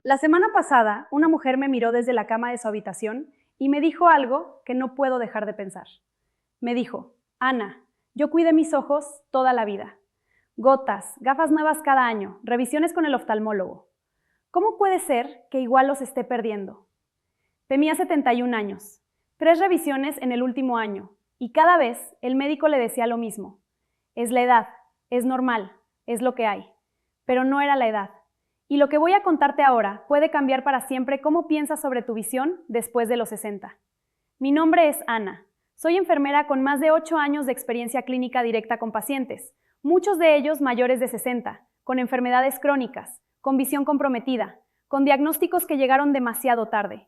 La semana pasada, una mujer me miró desde la cama de su habitación y me dijo algo que no puedo dejar de pensar. Me dijo, Ana, yo cuidé mis ojos toda la vida. Gotas, gafas nuevas cada año, revisiones con el oftalmólogo. ¿Cómo puede ser que igual los esté perdiendo? Tenía 71 años, 3 revisiones en el último año, y cada vez el médico le decía lo mismo. Es la edad, es normal, es lo que hay. Pero no era la edad. Y lo que voy a contarte ahora puede cambiar para siempre cómo piensas sobre tu visión después de los 60. Mi nombre es Ana. Soy enfermera con más de 8 años de experiencia clínica directa con pacientes, muchos de ellos mayores de 60, con enfermedades crónicas, con visión comprometida, con diagnósticos que llegaron demasiado tarde.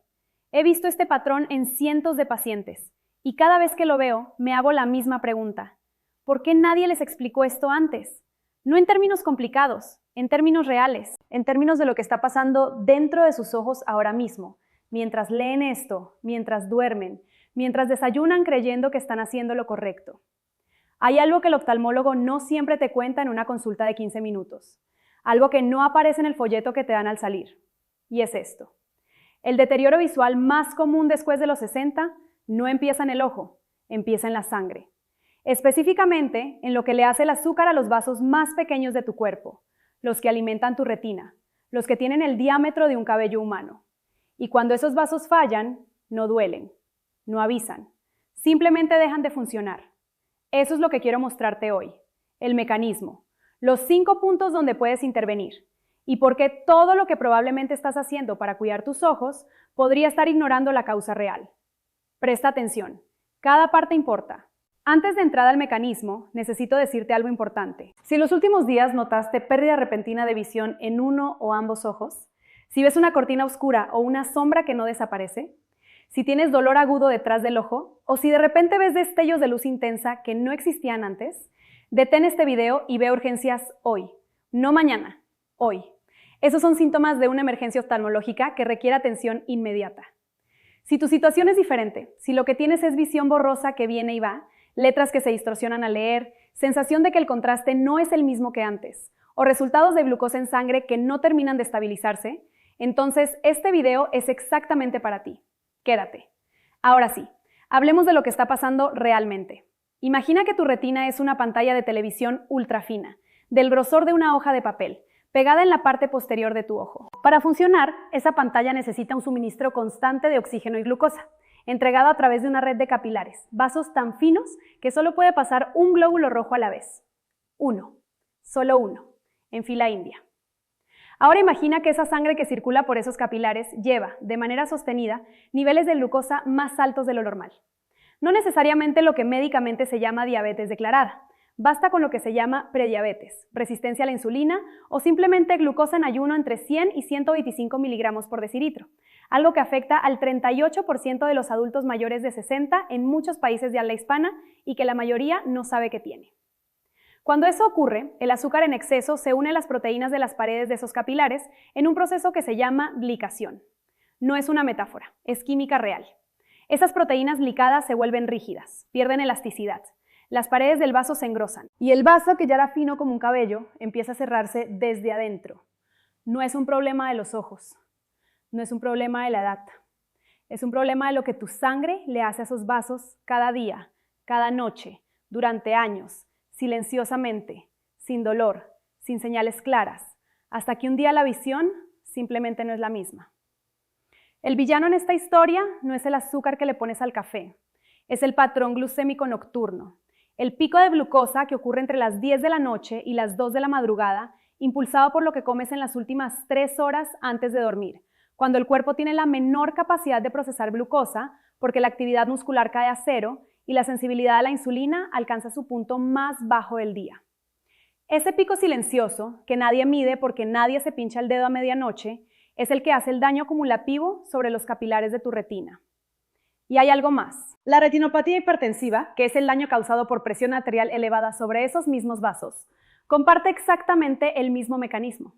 He visto este patrón en cientos de pacientes, y cada vez que lo veo me hago la misma pregunta. ¿Por qué nadie les explicó esto antes? No en términos complicados, en términos reales, en términos de lo que está pasando dentro de sus ojos ahora mismo, mientras leen esto, mientras duermen, mientras desayunan creyendo que están haciendo lo correcto. Hay algo que el oftalmólogo no siempre te cuenta en una consulta de 15 minutos, algo que no aparece en el folleto que te dan al salir, y es esto. El deterioro visual más común después de los 60 no empieza en el ojo, empieza en la sangre. Específicamente en lo que le hace el azúcar a los vasos más pequeños de tu cuerpo, los que alimentan tu retina, los que tienen el diámetro de un cabello humano. Y cuando esos vasos fallan, no duelen, no avisan, simplemente dejan de funcionar. Eso es lo que quiero mostrarte hoy, el mecanismo, los 5 puntos donde puedes intervenir y por qué todo lo que probablemente estás haciendo para cuidar tus ojos podría estar ignorando la causa real. Presta atención, cada parte importa. Antes de entrar al mecanismo, necesito decirte algo importante. Si en los últimos días notaste pérdida repentina de visión en uno o ambos ojos, si ves una cortina oscura o una sombra que no desaparece, si tienes dolor agudo detrás del ojo o si de repente ves destellos de luz intensa que no existían antes, detén este video y ve urgencias hoy, no mañana, hoy. Esos son síntomas de una emergencia oftalmológica que requiere atención inmediata. Si tu situación es diferente, si lo que tienes es visión borrosa que viene y va, letras que se distorsionan al leer, sensación de que el contraste no es el mismo que antes, o resultados de glucosa en sangre que no terminan de estabilizarse, entonces este video es exactamente para ti. Quédate. Ahora sí, hablemos de lo que está pasando realmente. Imagina que tu retina es una pantalla de televisión ultra fina, del grosor de una hoja de papel, pegada en la parte posterior de tu ojo. Para funcionar, esa pantalla necesita un suministro constante de oxígeno y glucosa, entregado a través de una red de capilares, vasos tan finos que solo puede pasar un glóbulo rojo a la vez. Uno, solo uno, en fila india. Ahora imagina que esa sangre que circula por esos capilares lleva, de manera sostenida, niveles de glucosa más altos de lo normal. No necesariamente lo que médicamente se llama diabetes declarada. Basta con lo que se llama prediabetes, resistencia a la insulina o simplemente glucosa en ayuno entre 100 y 125 miligramos por decilitro, algo que afecta al 38% de los adultos mayores de 60 en muchos países de habla hispana y que la mayoría no sabe que tiene. Cuando eso ocurre, el azúcar en exceso se une a las proteínas de las paredes de esos capilares en un proceso que se llama glicación. No es una metáfora, es química real. Esas proteínas glicadas se vuelven rígidas, pierden elasticidad. Las paredes del vaso se engrosan y el vaso, que ya era fino como un cabello, empieza a cerrarse desde adentro. No es un problema de los ojos, no es un problema de la edad, es un problema de lo que tu sangre le hace a esos vasos cada día, cada noche, durante años, silenciosamente, sin dolor, sin señales claras, hasta que un día la visión simplemente no es la misma. El villano en esta historia no es el azúcar que le pones al café, es el patrón glucémico nocturno. El pico de glucosa que ocurre entre las 10 de la noche y las 2 de la madrugada, impulsado por lo que comes en las últimas 3 horas antes de dormir, cuando el cuerpo tiene la menor capacidad de procesar glucosa porque la actividad muscular cae a cero y la sensibilidad a la insulina alcanza su punto más bajo del día. Ese pico silencioso, que nadie mide porque nadie se pincha el dedo a medianoche, es el que hace el daño acumulativo sobre los capilares de tu retina. Y hay algo más. La retinopatía hipertensiva, que es el daño causado por presión arterial elevada sobre esos mismos vasos, comparte exactamente el mismo mecanismo.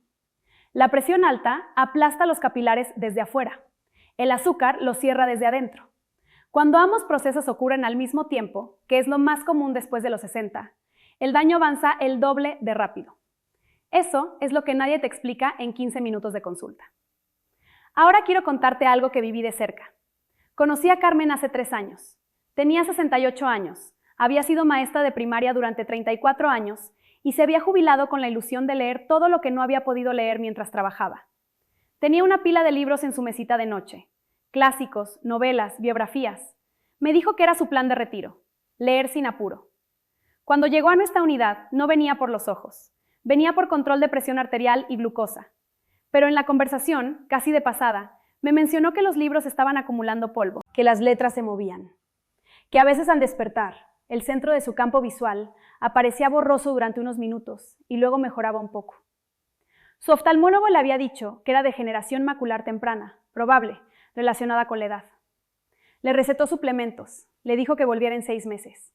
La presión alta aplasta los capilares desde afuera. El azúcar los cierra desde adentro. Cuando ambos procesos ocurren al mismo tiempo, que es lo más común después de los 60, el daño avanza el doble de rápido. Eso es lo que nadie te explica en 15 minutos de consulta. Ahora quiero contarte algo que viví de cerca. Conocí a Carmen hace 3 años. Tenía 68 años, había sido maestra de primaria durante 34 años y se había jubilado con la ilusión de leer todo lo que no había podido leer mientras trabajaba. Tenía una pila de libros en su mesita de noche, clásicos, novelas, biografías. Me dijo que era su plan de retiro, leer sin apuro. Cuando llegó a nuestra unidad, no venía por los ojos, venía por control de presión arterial y glucosa. Pero en la conversación, casi de pasada, me mencionó que los libros estaban acumulando polvo, que las letras se movían, que a veces al despertar, el centro de su campo visual aparecía borroso durante unos minutos y luego mejoraba un poco. Su oftalmólogo le había dicho que era degeneración macular temprana, probable, relacionada con la edad. Le recetó suplementos, le dijo que volviera en 6 meses.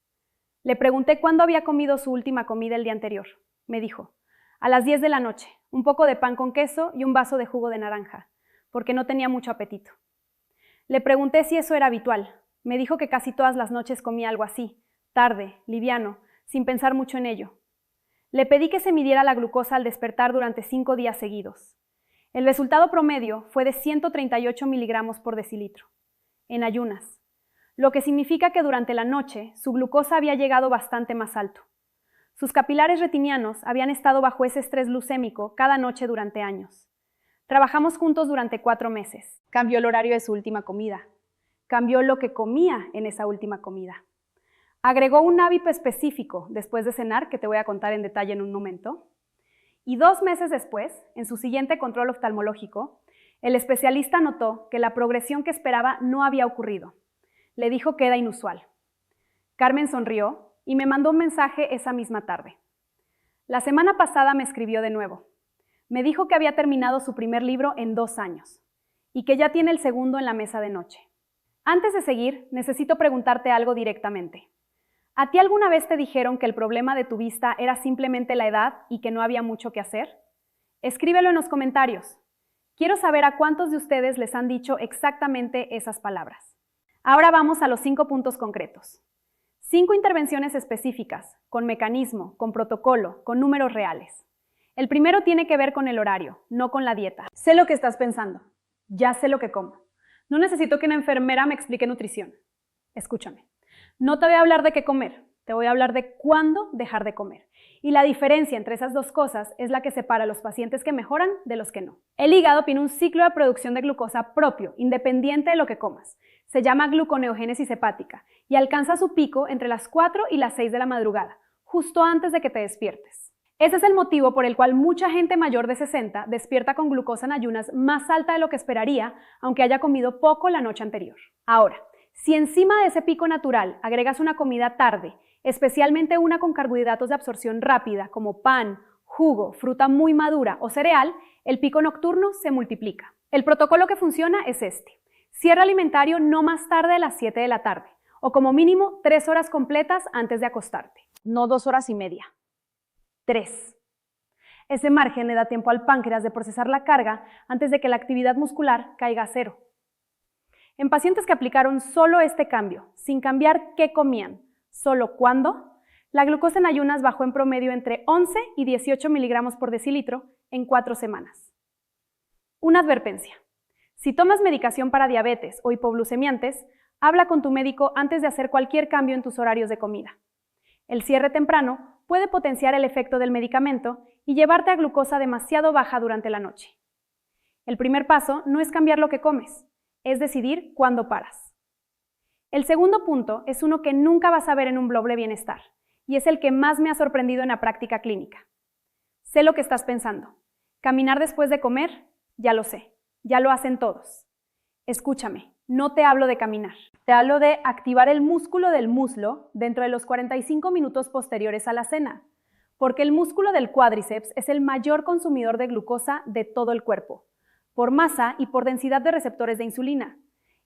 Le pregunté cuándo había comido su última comida el día anterior. Me dijo, a las 10 de la noche, un poco de pan con queso y un vaso de jugo de naranja, porque no tenía mucho apetito. Le pregunté si eso era habitual. Me dijo que casi todas las noches comía algo así, tarde, liviano, sin pensar mucho en ello. Le pedí que se midiera la glucosa al despertar durante 5 días seguidos. El resultado promedio fue de 138 miligramos por decilitro, en ayunas, lo que significa que durante la noche su glucosa había llegado bastante más alto. Sus capilares retinianos habían estado bajo ese estrés glucémico cada noche durante años. Trabajamos juntos durante 4 meses. Cambió el horario de su última comida. Cambió lo que comía en esa última comida. Agregó un hábito específico después de cenar, que te voy a contar en detalle en un momento. Y 2 meses después, en su siguiente control oftalmológico, el especialista notó que la progresión que esperaba no había ocurrido. Le dijo que era inusual. Carmen sonrió y me mandó un mensaje esa misma tarde. La semana pasada me escribió de nuevo. Me dijo que había terminado su primer libro en 2 años y que ya tiene el segundo en la mesa de noche. Antes de seguir, necesito preguntarte algo directamente. ¿A ti alguna vez te dijeron que el problema de tu vista era simplemente la edad y que no había mucho que hacer? Escríbelo en los comentarios. Quiero saber a cuántos de ustedes les han dicho exactamente esas palabras. Ahora vamos a los 5 puntos concretos. 5 intervenciones específicas, con mecanismo, con protocolo, con números reales. El primero tiene que ver con el horario, no con la dieta. Sé lo que estás pensando. Ya sé lo que como. No necesito que una enfermera me explique nutrición. Escúchame. No te voy a hablar de qué comer, te voy a hablar de cuándo dejar de comer. Y la diferencia entre esas 2 cosas es la que separa a los pacientes que mejoran de los que no. El hígado tiene un ciclo de producción de glucosa propio, independiente de lo que comas. Se llama gluconeogénesis hepática y alcanza su pico entre las 4 y las 6 de la madrugada, justo antes de que te despiertes. Ese es el motivo por el cual mucha gente mayor de 60 despierta con glucosa en ayunas más alta de lo que esperaría, aunque haya comido poco la noche anterior. Ahora, si encima de ese pico natural agregas una comida tarde, especialmente una con carbohidratos de absorción rápida como pan, jugo, fruta muy madura o cereal, el pico nocturno se multiplica. El protocolo que funciona es este. Cierre alimentario no más tarde de las 7 de la tarde o como mínimo 3 horas completas antes de acostarte. No 2 horas y media. 3. Ese margen le da tiempo al páncreas de procesar la carga antes de que la actividad muscular caiga a 0. En pacientes que aplicaron solo este cambio, sin cambiar qué comían, solo cuándo, la glucosa en ayunas bajó en promedio entre 11 y 18 miligramos por decilitro en 4 semanas. Una advertencia. Si tomas medicación para diabetes o hipoglucemiantes, habla con tu médico antes de hacer cualquier cambio en tus horarios de comida. El cierre temprano puede potenciar el efecto del medicamento y llevarte a glucosa demasiado baja durante la noche. El primer paso no es cambiar lo que comes, es decidir cuándo paras. El segundo punto es uno que nunca vas a ver en un blog de bienestar, y es el que más me ha sorprendido en la práctica clínica. Sé lo que estás pensando. Caminar después de comer, ya lo sé, ya lo hacen todos. Escúchame, no te hablo de caminar. Te hablo de activar el músculo del muslo dentro de los 45 minutos posteriores a la cena, porque el músculo del cuádriceps es el mayor consumidor de glucosa de todo el cuerpo, por masa y por densidad de receptores de insulina,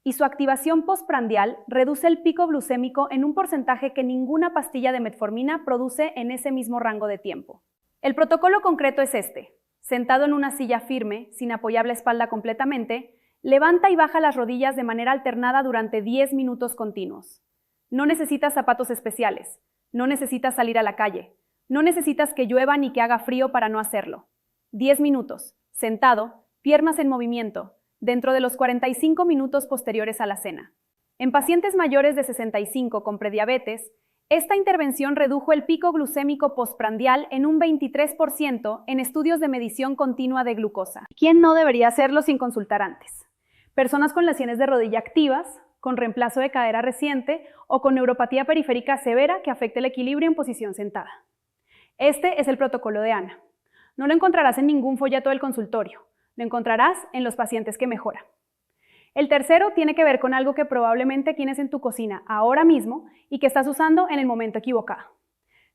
y su activación postprandial reduce el pico glucémico en un porcentaje que ninguna pastilla de metformina produce en ese mismo rango de tiempo. El protocolo concreto es este. Sentado en una silla firme, sin apoyar la espalda completamente, levanta y baja las rodillas de manera alternada durante 10 minutos continuos. No necesitas zapatos especiales, no necesitas salir a la calle, no necesitas que llueva ni que haga frío para no hacerlo. 10 minutos, sentado, piernas en movimiento, dentro de los 45 minutos posteriores a la cena. En pacientes mayores de 65 con prediabetes, esta intervención redujo el pico glucémico postprandial en un 23% en estudios de medición continua de glucosa. ¿Quién no debería hacerlo sin consultar antes? Personas con lesiones de rodilla activas, con reemplazo de cadera reciente o con neuropatía periférica severa que afecte el equilibrio en posición sentada. Este es el protocolo de Ana. No lo encontrarás en ningún folleto del consultorio, lo encontrarás en los pacientes que mejoran. El tercero tiene que ver con algo que probablemente tienes en tu cocina ahora mismo y que estás usando en el momento equivocado.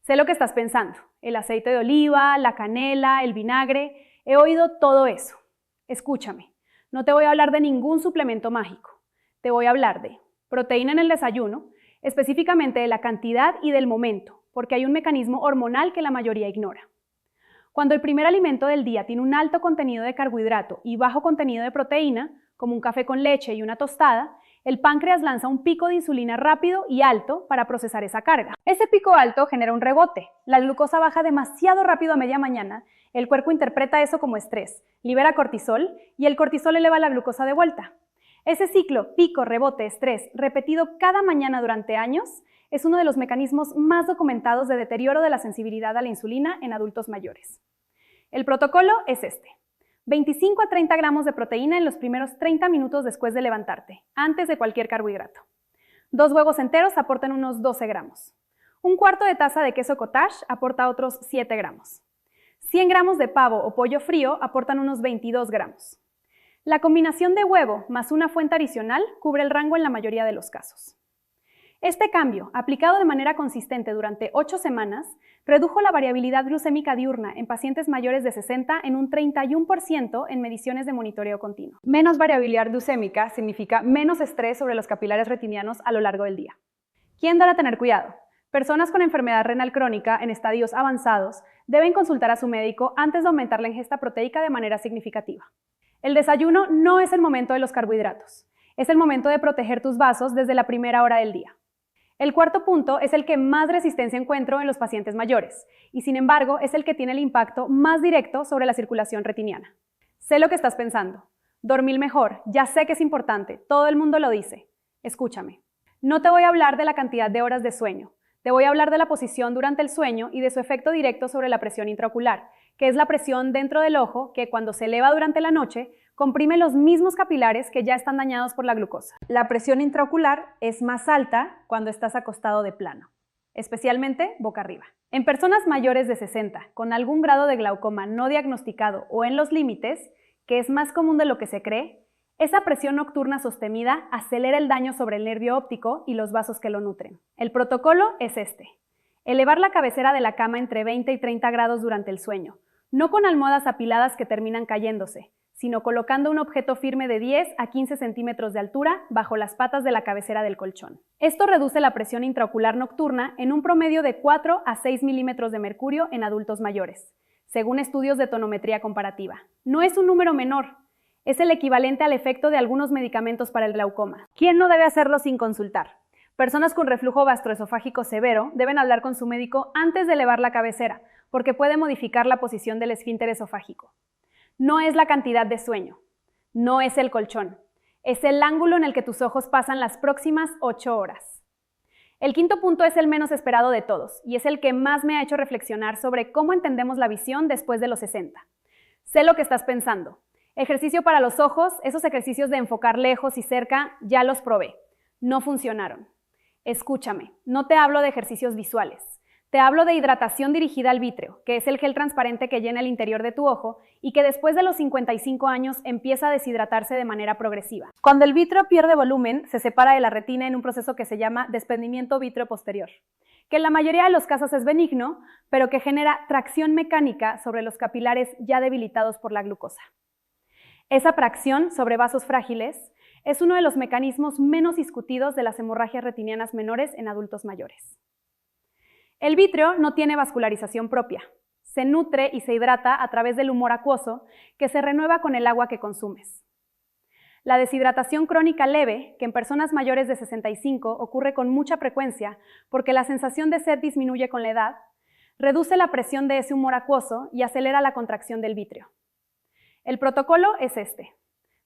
Sé lo que estás pensando, el aceite de oliva, la canela, el vinagre, he oído todo eso. Escúchame, no te voy a hablar de ningún suplemento mágico, te voy a hablar de proteína en el desayuno, específicamente de la cantidad y del momento, porque hay un mecanismo hormonal que la mayoría ignora. Cuando el primer alimento del día tiene un alto contenido de carbohidrato y bajo contenido de proteína, como un café con leche y una tostada, el páncreas lanza un pico de insulina rápido y alto para procesar esa carga. Ese pico alto genera un rebote. La glucosa baja demasiado rápido a media mañana, el cuerpo interpreta eso como estrés, libera cortisol y el cortisol eleva la glucosa de vuelta. Ese ciclo pico, rebote, estrés, repetido cada mañana durante años, es uno de los mecanismos más documentados de deterioro de la sensibilidad a la insulina en adultos mayores. El protocolo es este. 25 a 30 gramos de proteína en los primeros 30 minutos después de levantarte, antes de cualquier carbohidrato. 2 huevos enteros aportan unos 12 gramos. Un cuarto de taza de queso cottage aporta otros 7 gramos. 100 gramos de pavo o pollo frío aportan unos 22 gramos. La combinación de huevo más una fuente adicional cubre el rango en la mayoría de los casos. Este cambio, aplicado de manera consistente durante 8 semanas, redujo la variabilidad glucémica diurna en pacientes mayores de 60 en un 31% en mediciones de monitoreo continuo. Menos variabilidad glucémica significa menos estrés sobre los capilares retinianos a lo largo del día. ¿Quién debe tener cuidado? Personas con enfermedad renal crónica en estadios avanzados deben consultar a su médico antes de aumentar la ingesta proteica de manera significativa. El desayuno no es el momento de los carbohidratos, es el momento de proteger tus vasos desde la primera hora del día. El cuarto punto es el que más resistencia encuentro en los pacientes mayores y, sin embargo, es el que tiene el impacto más directo sobre la circulación retiniana. Sé lo que estás pensando. Dormir mejor, ya sé que es importante, todo el mundo lo dice. Escúchame. No te voy a hablar de la cantidad de horas de sueño, te voy a hablar de la posición durante el sueño y de su efecto directo sobre la presión intraocular, que es la presión dentro del ojo que, cuando se eleva durante la noche, comprime los mismos capilares que ya están dañados por la glucosa. La presión intraocular es más alta cuando estás acostado de plano, especialmente boca arriba. En personas mayores de 60 con algún grado de glaucoma no diagnosticado o en los límites, que es más común de lo que se cree, esa presión nocturna sostenida acelera el daño sobre el nervio óptico y los vasos que lo nutren. El protocolo es este: elevar la cabecera de la cama entre 20 y 30 grados durante el sueño, no con almohadas apiladas que terminan cayéndose, sino colocando un objeto firme de 10 a 15 centímetros de altura bajo las patas de la cabecera del colchón. Esto reduce la presión intraocular nocturna en un promedio de 4 a 6 milímetros de mercurio en adultos mayores, según estudios de tonometría comparativa. No es un número menor, es el equivalente al efecto de algunos medicamentos para el glaucoma. ¿Quién no debe hacerlo sin consultar? Personas con reflujo gastroesofágico severo deben hablar con su médico antes de elevar la cabecera, porque puede modificar la posición del esfínter esofágico. No es la cantidad de sueño, no es el colchón, es el ángulo en el que tus ojos pasan las próximas 8 horas. El quinto punto es el menos esperado de todos y es el que más me ha hecho reflexionar sobre cómo entendemos la visión después de los 60. Sé lo que estás pensando. Ejercicio para los ojos, esos ejercicios de enfocar lejos y cerca, ya los probé. No funcionaron. Escúchame, no te hablo de ejercicios visuales. Te hablo de hidratación dirigida al vítreo, que es el gel transparente que llena el interior de tu ojo y que después de los 55 años empieza a deshidratarse de manera progresiva. Cuando el vítreo pierde volumen, se separa de la retina en un proceso que se llama desprendimiento vítreo posterior, que en la mayoría de los casos es benigno, pero que genera tracción mecánica sobre los capilares ya debilitados por la glucosa. Esa tracción sobre vasos frágiles es uno de los mecanismos menos discutidos de las hemorragias retinianas menores en adultos mayores. El vítreo no tiene vascularización propia. Se nutre y se hidrata a través del humor acuoso que se renueva con el agua que consumes. La deshidratación crónica leve, que en personas mayores de 65 ocurre con mucha frecuencia porque la sensación de sed disminuye con la edad, reduce la presión de ese humor acuoso y acelera la contracción del vítreo. El protocolo es este: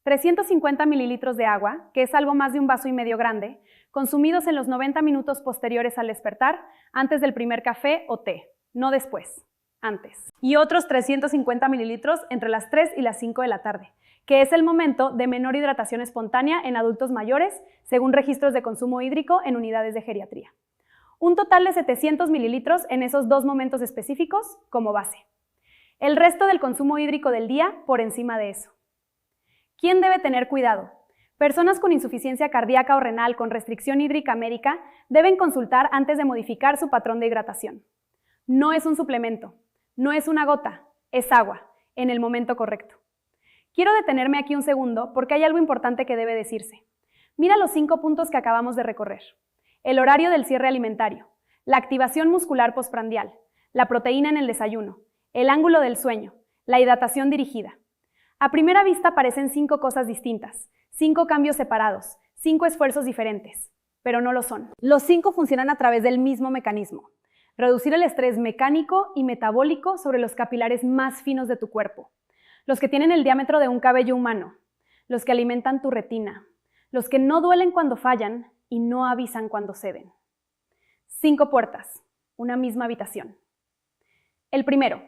350 mililitros de agua, que es algo más de un vaso y medio grande, consumidos en los 90 minutos posteriores al despertar, antes del primer café o té, no después, antes. Y otros 350 mililitros entre las 3 y las 5 de la tarde, que es el momento de menor hidratación espontánea en adultos mayores, según registros de consumo hídrico en unidades de geriatría. Un total de 700 mililitros en esos dos momentos específicos como base. El resto del consumo hídrico del día por encima de eso. ¿Quién debe tener cuidado? Personas con insuficiencia cardíaca o renal con restricción hídrica médica deben consultar antes de modificar su patrón de hidratación. No es un suplemento, no es una gota, es agua, en el momento correcto. Quiero detenerme aquí un segundo porque hay algo importante que debe decirse. Mira los 5 puntos que acabamos de recorrer. El horario del cierre alimentario, la activación muscular postprandial, la proteína en el desayuno, el ángulo del sueño, la hidratación dirigida. A primera vista parecen 5 cosas distintas, 5 cambios separados, 5 esfuerzos diferentes, pero no lo son. Los 5 funcionan a través del mismo mecanismo. Reducir el estrés mecánico y metabólico sobre los capilares más finos de tu cuerpo, los que tienen el diámetro de un cabello humano, los que alimentan tu retina, los que no duelen cuando fallan y no avisan cuando ceden. 5 puertas, una misma habitación. El primero,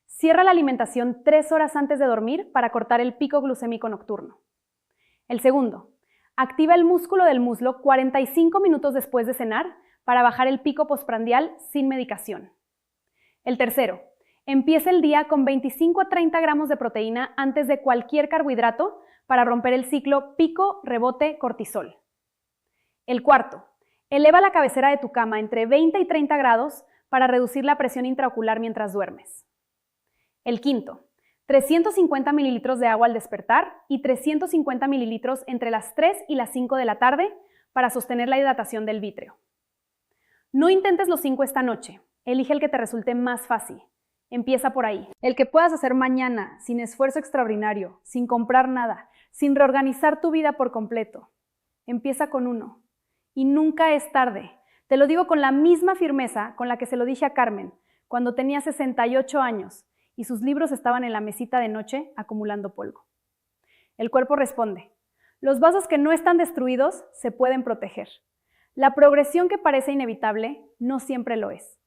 cierra la alimentación 3 horas antes de dormir para cortar el pico glucémico nocturno. El segundo, activa el músculo del muslo 45 minutos después de cenar para bajar el pico postprandial sin medicación. El tercero, empieza el día con 25 a 30 gramos de proteína antes de cualquier carbohidrato para romper el ciclo pico-rebote-cortisol. El cuarto, eleva la cabecera de tu cama entre 20 y 30 grados para reducir la presión intraocular mientras duermes. El quinto, 350 mililitros de agua al despertar y 350 mililitros entre las 3 y las 5 de la tarde para sostener la hidratación del vítreo. No intentes los 5 esta noche, elige el que te resulte más fácil. Empieza por ahí. El que puedas hacer mañana, sin esfuerzo extraordinario, sin comprar nada, sin reorganizar tu vida por completo. Empieza con uno. Y nunca es tarde. Te lo digo con la misma firmeza con la que se lo dije a Carmen cuando tenía 68 años y sus libros estaban en la mesita de noche acumulando polvo. El cuerpo responde. Los vasos que no están destruidos se pueden proteger. La progresión que parece inevitable no siempre lo es.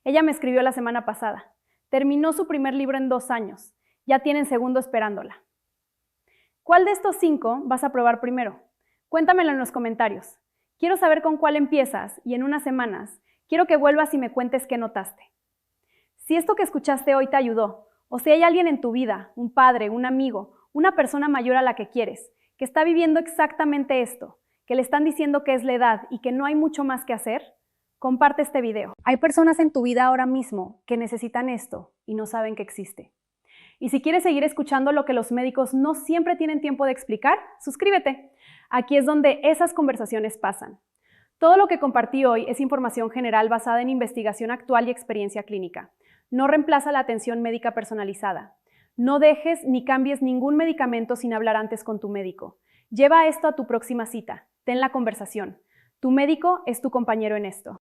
Ella me escribió la semana pasada. Terminó su primer libro en 2 años. Ya tiene el segundo esperándola. ¿Cuál de estos 5 vas a probar primero? Cuéntamelo en los comentarios. Quiero saber con cuál empiezas y en unas semanas quiero que vuelvas y me cuentes qué notaste. Si esto que escuchaste hoy te ayudó, o si hay alguien en tu vida, un padre, un amigo, una persona mayor a la que quieres, que está viviendo exactamente esto, que le están diciendo que es la edad y que no hay mucho más que hacer, comparte este video. Hay personas en tu vida ahora mismo que necesitan esto y no saben que existe. Y si quieres seguir escuchando lo que los médicos no siempre tienen tiempo de explicar, suscríbete. Aquí es donde esas conversaciones pasan. Todo lo que compartí hoy es información general basada en investigación actual y experiencia clínica. No reemplaza la atención médica personalizada. No dejes ni cambies ningún medicamento sin hablar antes con tu médico. Lleva esto a tu próxima cita. Ten la conversación. Tu médico es tu compañero en esto.